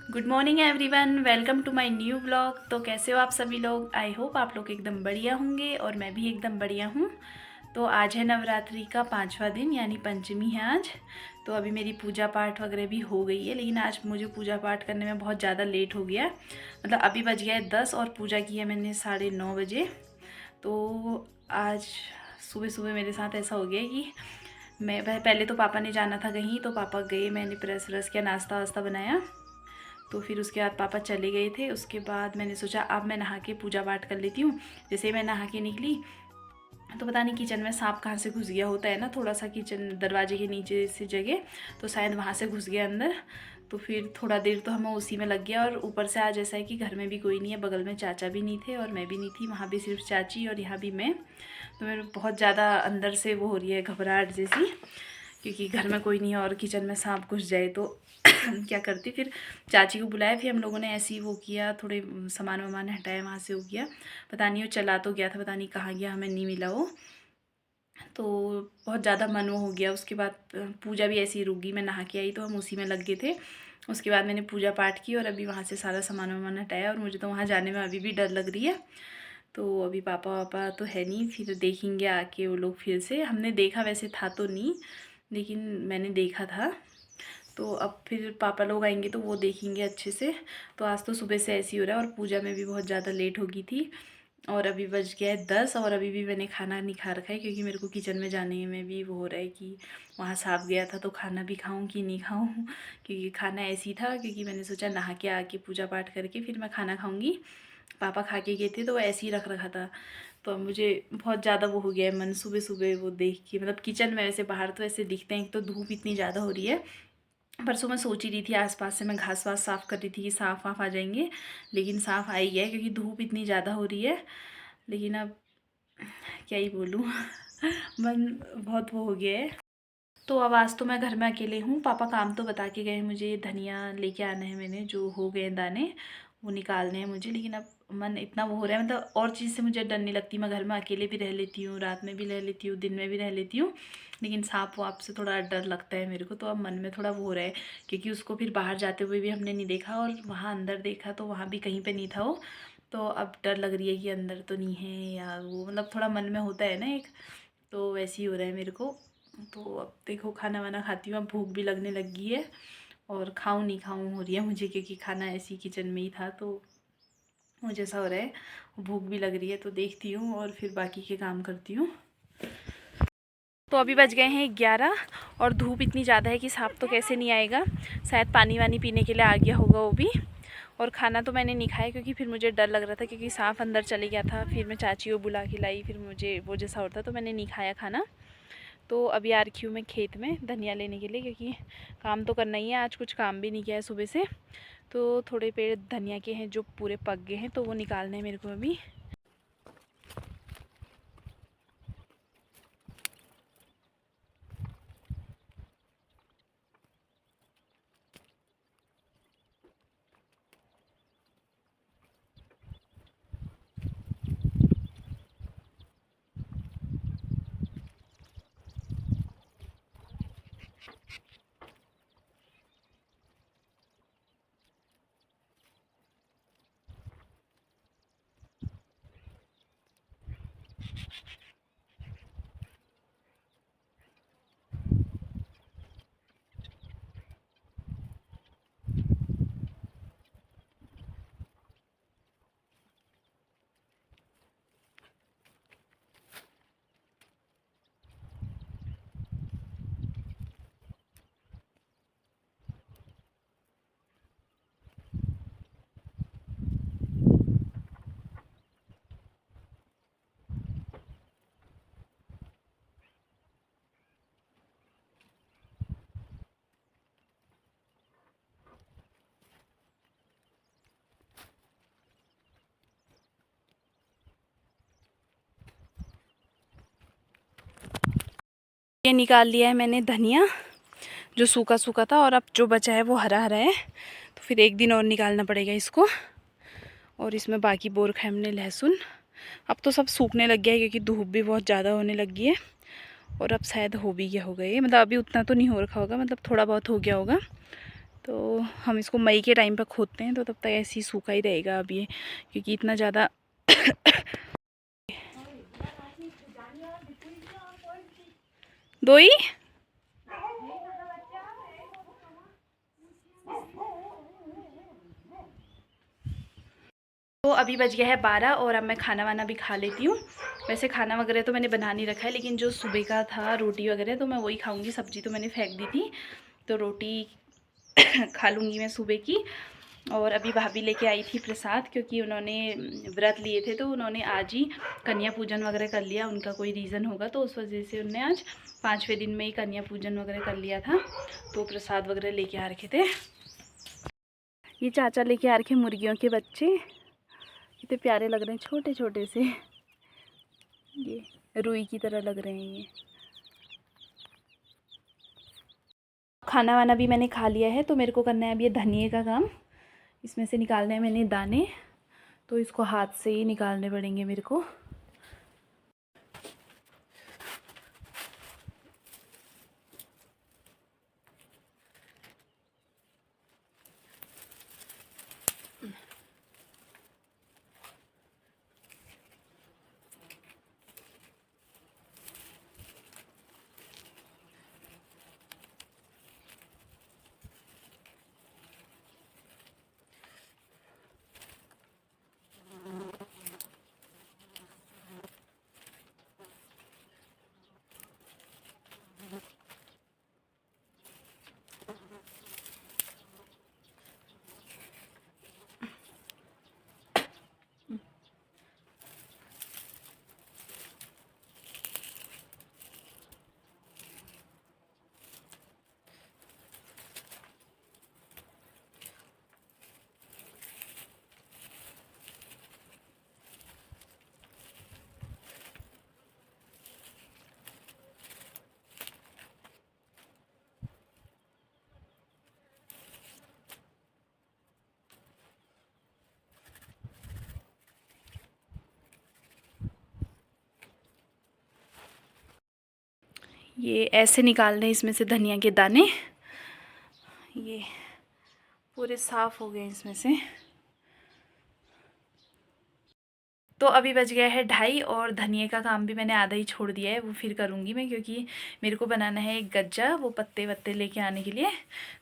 Good morning everyone, welcome to my new vlog. तो कैसे हो आप सभी लोग? आई होप आप लोग एकदम बढ़िया होंगे और मैं भी एकदम बढ़िया हूँ। तो आज है नवरात्रि का 5वां दिन, यानी पंचमी है आज। तो अभी मेरी पूजा पाठ वगैरह भी हो गई है, लेकिन आज मुझे पूजा पाठ करने में बहुत ज़्यादा लेट हो गया। मतलब अभी बज गया है 10 और पूजा की है मैंने 9:30 बजे। तो आज सुबह सुबह मेरे साथ ऐसा हो गया कि मैं पहले तो पापा ने जाना था कहीं, तो पापा गए, मैंने प्रेस व्रेस किया, नाश्ता वास्ता बनाया। तो फिर उसके बाद पापा चले गए थे। उसके बाद मैंने सोचा अब मैं नहा के पूजा पाठ कर लेती हूँ। जैसे ही मैं नहा के निकली तो पता नहीं किचन में सांप कहाँ से घुस गया, होता है ना थोड़ा सा किचन दरवाजे के नीचे से जगह, तो शायद वहाँ से घुस गया अंदर। तो फिर थोड़ा देर तो हमें उसी में लग गया। और ऊपर से आज ऐसा है कि घर में भी कोई नहीं है, बगल में चाचा भी नहीं थे और मैं भी नहीं थी, वहाँ भी सिर्फ चाची और यहाँ भी मैं। तो मेरे बहुत ज़्यादा अंदर से वो हो रही है घबराहट जैसी, क्योंकि घर में कोई नहीं है और किचन में सांप घुस जाए तो क्या करती। फिर चाची को बुलाया, फिर हम लोगों ने ऐसे ही वो किया, थोड़े सामान वामान हटाया, वहाँ से हो गया। पता नहीं वो चला तो गया था, पता नहीं कहाँ गया, हमें नहीं मिला वो। तो बहुत ज़्यादा मन वो हो गया। उसके बाद पूजा भी ऐसी ही रुक गई। मैं नहा के आई तो हम उसी में लग गए थे। उसके बाद मैंने पूजा पाठ की और अभी वहाँ से सारा सामान वामान हटाया, और मुझे तो वहाँ जाने में अभी भी डर लग रही है। तो अभी पापा वापा तो है नहीं, फिर देखेंगे आके वो लोग फिर से। हमने देखा, वैसे था तो नहीं, लेकिन मैंने देखा था। तो अब फिर पापा लोग आएंगे तो वो देखेंगे अच्छे से। तो आज तो सुबह से ऐसे ही हो रहा है, और पूजा में भी बहुत ज़्यादा लेट हो गई थी। और अभी बज गया है 10 और अभी भी मैंने खाना नहीं खा रखा है, क्योंकि मेरे को किचन में जाने में भी वो हो रहा है कि वहाँ सांप गया था तो खाना भी खाऊं कि नहीं खाऊं। क्योंकि खाना ऐसी था, क्योंकि मैंने सोचा नहा के आके पूजा पाठ करके फिर मैं खाना खाऊंगी। पापा खा के गए थे तो ऐसे ही रख रखा था। तो अब मुझे बहुत ज़्यादा वो हो गया है मन सुबह सुबह वो देख के। मतलब किचन में वैसे, बाहर तो ऐसे दिखते हैं, एक तो धूप इतनी ज़्यादा हो रही है। परसों मैं सोच ही रही थी, आसपास से मैं घास वास साफ़ कर रही थी कि सांप वाफ आ जाएंगे, लेकिन सांप आ ही गया है, क्योंकि धूप इतनी ज़्यादा हो रही है। लेकिन अब क्या ही बोलूँ मन बहुत वो हो गया है। तो अब आज तो मैं घर में अकेले हूँ। पापा काम तो बता के गए, मुझे धनिया लेके आना है, मैंने जो हो गए दाने वो निकालने हैं मुझे। लेकिन अब मन इतना वो हो रहा है, मतलब और चीज़ से मुझे डर नहीं लगती। मैं घर में अकेले भी रह लेती हूँ, रात में भी रह लेती हूँ, दिन में भी रह लेती हूँ। लेकिन सांप वाप से थोड़ा डर लगता है मेरे को। तो अब मन में थोड़ा वो हो रहा है, क्योंकि उसको फिर बाहर जाते हुए भी हमने नहीं देखा, और वहाँ अंदर देखा तो वहाँ भी कहीं पर नहीं था वो। तो अब डर लग रही है कि अंदर तो नहीं है या वो, मतलब थोड़ा मन में होता है ना एक, तो वैसे ही हो रहा है मेरे को। तो अब देखो खाना वाना खाती हूँ, अब भूख भी लगने लगी है। और खाऊं नहीं खाऊं हो रही है मुझे, क्योंकि खाना ऐसी किचन में ही था तो मुझे ऐसा हो रहा है, भूख भी लग रही है। तो देखती हूँ और फिर बाकी के काम करती हूँ। तो अभी बज गए हैं 11 और धूप इतनी ज़्यादा है कि सांप तो कैसे नहीं आएगा। शायद पानी वानी पीने के लिए आ गया होगा वो भी। और खाना तो मैंने नहीं खाया, क्योंकि फिर मुझे डर लग रहा था, क्योंकि सांप अंदर चले गया था। फिर मैं चाची को बुला के लाई, फिर मुझे वो जैसा होता, तो मैंने नहीं खाया खाना। तो अभी आ रखी हूँ मैं खेत में धनिया लेने के लिए, क्योंकि काम तो करना ही है। आज कुछ काम भी नहीं किया है सुबह से। तो थोड़े पेड़ धनिया के हैं जो पूरे पक गए हैं, तो वो निकालने हैं मेरे को अभी। ये निकाल लिया है मैंने धनिया, जो सूखा सूखा था, और अब जो बचा है वो हरा हरा है। तो फिर एक दिन और निकालना पड़ेगा इसको। और इसमें बाकी बो रखा है हमने लहसुन। अब तो सब सूखने लग गया है, क्योंकि धूप भी बहुत ज़्यादा होने लगी है। और अब शायद हो भी गया होगा ये, मतलब अभी उतना तो नहीं हो रखा होगा, मतलब थोड़ा बहुत हो गया होगा। तो हम इसको मई के टाइम पर खोदते हैं, तो तब तक ऐसे ही सूखा ही रहेगा अब ये, क्योंकि इतना ज़्यादा दो ही। तो अभी बज गया है 12 और अब मैं खाना वाना भी खा लेती हूँ। वैसे खाना वगैरह तो मैंने बना नहीं रखा है, लेकिन जो सुबह का था रोटी वगैरह तो मैं वही खाऊंगी। सब्ज़ी तो मैंने फेंक दी थी, तो रोटी खा लूँगी मैं सुबह की। और अभी भाभी लेके आई थी प्रसाद, क्योंकि उन्होंने व्रत लिए थे, तो उन्होंने आज ही कन्या पूजन वगैरह कर लिया। उनका कोई रीज़न होगा, तो उस वजह से उन्होंने आज 5वें दिन में ही कन्या पूजन वगैरह कर लिया था, तो प्रसाद वगैरह लेके आ रखे थे। ये चाचा लेके आ रखे मुर्गियों के बच्चे, कितने प्यारे लग रहे हैं, छोटे छोटे से, ये रुई की तरह लग रहे हैं ये। खाना वाना भी मैंने खा लिया है, तो मेरे को करना है अब ये धनिए का काम। इसमें से निकालने हैं मैंने दाने, तो इसको हाथ से ही निकालने पड़ेंगे मेरे को। ये ऐसे निकालने इसमें से धनिया के दाने, ये पूरे साफ़ हो गए इसमें से। तो अभी बज गया है 2:30 और धनिए का काम भी मैंने आधा ही छोड़ दिया है, वो फिर करूँगी मैं, क्योंकि मेरे को बनाना है एक गज्जा, वो पत्ते वत्ते लेके आने के लिए।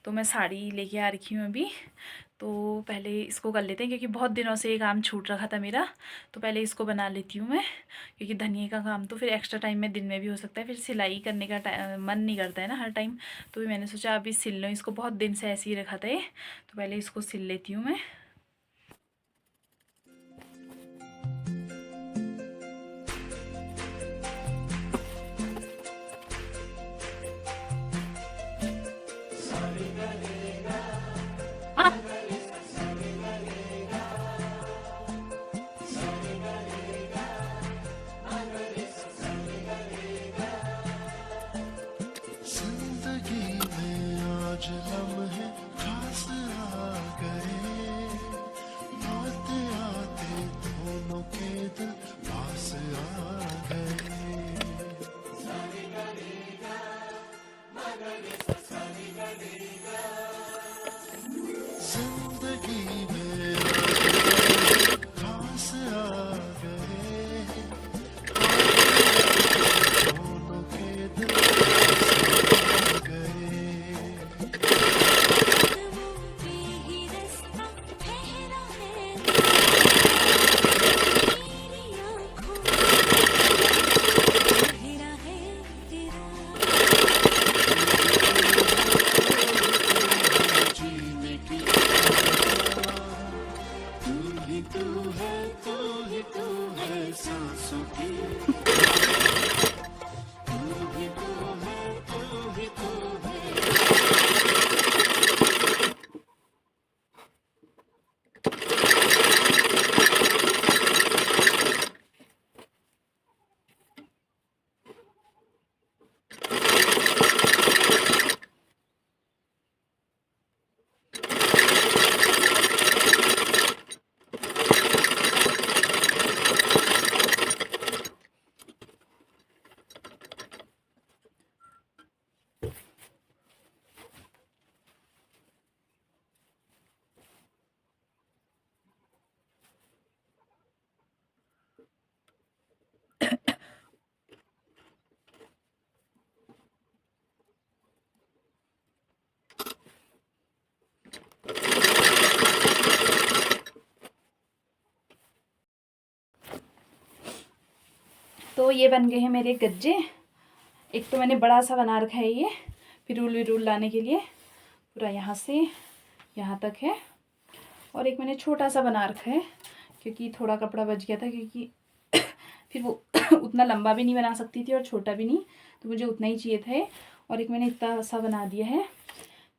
तो मैं साड़ी लेके आ रखी हूँ अभी, तो पहले इसको कर लेते हैं, क्योंकि बहुत दिनों से ये काम छूट रखा था मेरा। तो पहले इसको बना लेती हूँ मैं, क्योंकि धनिए का काम तो फिर एक्स्ट्रा टाइम में दिन में भी हो सकता है, फिर सिलाई करने का मन नहीं करता है ना हर टाइम। तो भी मैंने सोचा अभी सिल लूँ इसको, बहुत दिन से ऐसे ही रखा था ये, तो पहले इसको सिल लेती हूँ मैं। तो ये बन गए हैं मेरे गज्जे। एक तो मैंने बड़ा सा बना रखा है ये फिरूल विरूल लाने के लिए, पूरा यहाँ से यहाँ तक है। और एक मैंने छोटा सा बना रखा है क्योंकि थोड़ा कपड़ा बच गया था, क्योंकि फिर वो उतना लंबा भी नहीं बना सकती थी और छोटा भी नहीं, तो मुझे उतना ही चाहिए था। और एक मैंने इतना सा बना दिया है,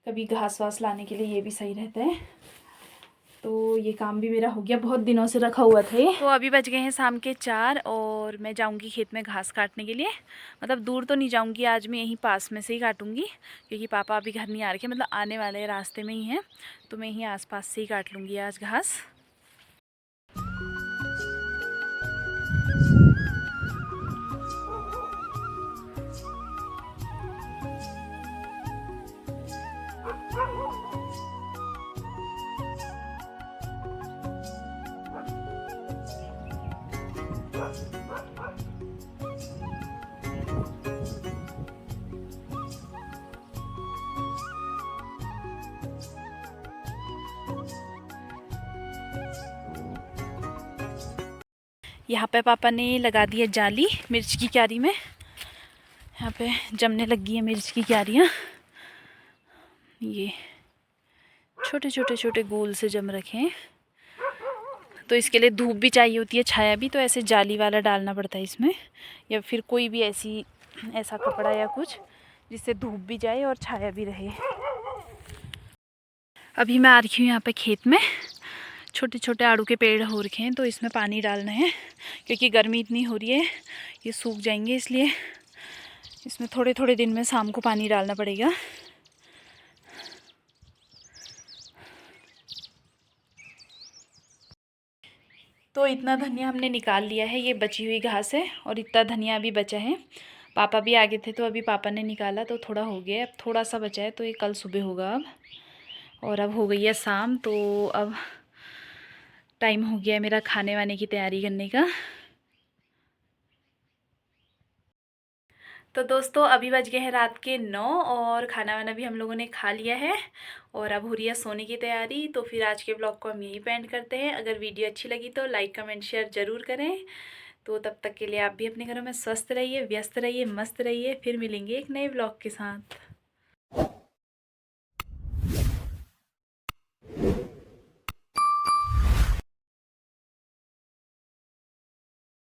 कभी घास वास लाने के लिए ये भी सही रहता है। तो ये काम भी मेरा हो गया, बहुत दिनों से रखा हुआ था ये। तो अभी बज गए हैं शाम के 4 और मैं जाऊंगी खेत में घास काटने के लिए। मतलब दूर तो नहीं जाऊंगी, आज मैं यहीं पास में से ही काटूंगी, क्योंकि पापा अभी घर नहीं आ रखे, मतलब आने वाले हैं, रास्ते में ही हैं, तो मैं यहीं आसपास से ही काट लूँगी आज घास। यहाँ पे पापा ने लगा दी है जाली मिर्च की क्यारी में। यहाँ पे जमने लगी है मिर्च की क्यारियाँ, ये छोटे छोटे छोटे गोल से जम रखे हैं। तो इसके लिए धूप भी चाहिए होती है, छाया भी, तो ऐसे जाली वाला डालना पड़ता है इसमें, या फिर कोई भी ऐसा कपड़ा या कुछ जिससे धूप भी जाए और छाया भी रहे। अभी मैं आ रही हूँ यहाँ पे खेत में, छोटे छोटे आड़ू के पेड़ हो रखे हैं, तो इसमें पानी डालना है क्योंकि गर्मी इतनी हो रही है, ये सूख जाएंगे, इसलिए इसमें थोड़े थोड़े दिन में शाम को पानी डालना पड़ेगा। तो इतना धनिया हमने निकाल लिया है, ये बची हुई घास है, और इतना धनिया अभी बचा है। पापा भी आगे थे तो अभी पापा ने निकाला तो थोड़ा हो गया, अब थोड़ा सा बचा है, तो ये कल सुबह होगा अब। और अब हो गई है शाम, तो अब टाइम हो गया है मेरा खाने वाने की तैयारी करने का। तो दोस्तों अभी बज गए हैं रात के 9 और खाना वाना भी हम लोगों ने खा लिया है, और अब हो रही है सोने की तैयारी। तो फिर आज के ब्लॉग को हम यहीं पे एंड करते हैं। अगर वीडियो अच्छी लगी तो लाइक कमेंट शेयर ज़रूर करें। तो तब तक के लिए आप भी अपने घरों में स्वस्थ रहिए, व्यस्त रहिए, मस्त रहिए। फिर मिलेंगे एक नए ब्लॉग के साथ।